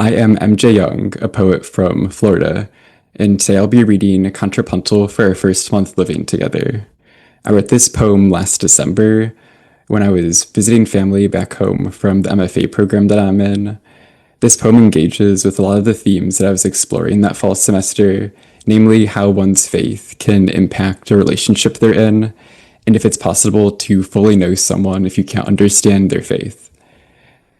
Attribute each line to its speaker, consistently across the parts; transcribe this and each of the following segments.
Speaker 1: I am MJ Young, a poet from Florida, and today I'll be reading Contrapuntal for our first month living together. I wrote this poem last December when I was visiting family back home from the MFA program that I'm in. This poem engages with a lot of the themes that I was exploring that fall semester, namely how one's faith can impact a relationship they're in, and if it's possible to fully know someone if you can't understand their faith.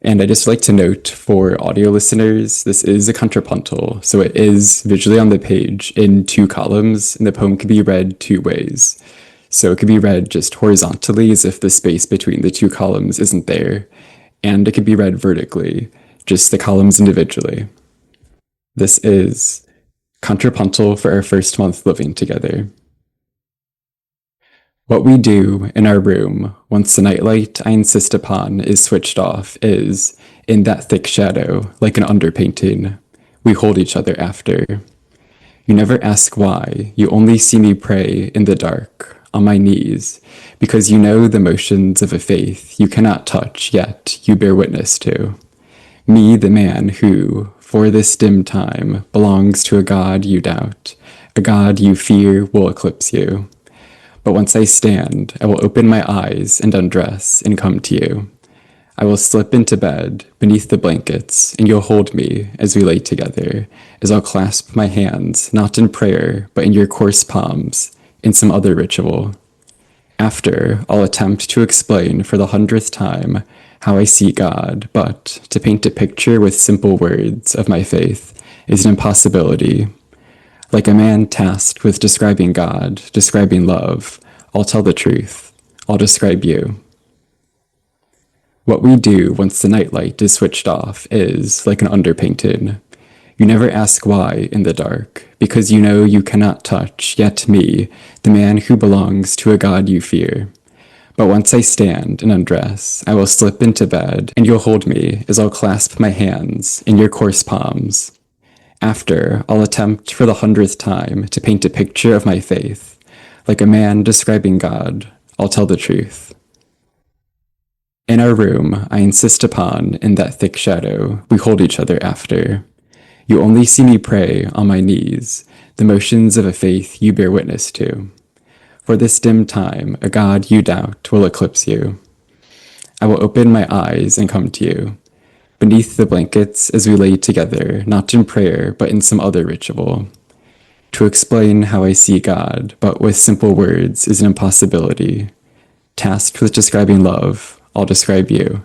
Speaker 1: And I just like to note for audio listeners, this is a contrapuntal, so it is visually on the page in two columns, and the poem can be read two ways. So it can be read just horizontally as if the space between the two columns isn't there, and it can be read vertically, just the columns individually. This is Contrapuntal for our first month living together. What we do in our room, once the nightlight I insist upon is switched off, is, in that thick shadow, like an underpainting, we hold each other after. You never ask why, you only see me pray in the dark, on my knees, because you know the motions of a faith you cannot touch, yet you bear witness to. Me, the man who, for this dim time, belongs to a God you doubt, a God you fear will eclipse you. But once I stand, I will open my eyes and undress and come to you. I will slip into bed beneath the blankets, and you'll hold me as we lay together, as I'll clasp my hands, not in prayer, but in your coarse palms, in some other ritual. After, I'll attempt to explain for the 100th time how I see God, but to paint a picture with simple words of my faith is an impossibility. Like a man tasked with describing God, describing love, I'll tell the truth. I'll describe you. What we do once the nightlight is switched off is like an underpainted. You never ask why in the dark, because you know you cannot touch, yet me, the man who belongs to a God you fear. But once I stand and undress, I will slip into bed, and you'll hold me as I'll clasp my hands in your coarse palms. After, I'll attempt for the 100th time to paint a picture of my faith. Like a man describing God, I'll tell the truth. In our room, I insist upon, in that thick shadow, we hold each other after. You only see me pray on my knees, the motions of a faith you bear witness to. For this dim time, a God you doubt will eclipse you. I will open my eyes and come to you. Beneath the blankets as we lay together, not in prayer, but in some other ritual. To explain how I see God, but with simple words, is an impossibility. Tasked with describing love, I'll describe you.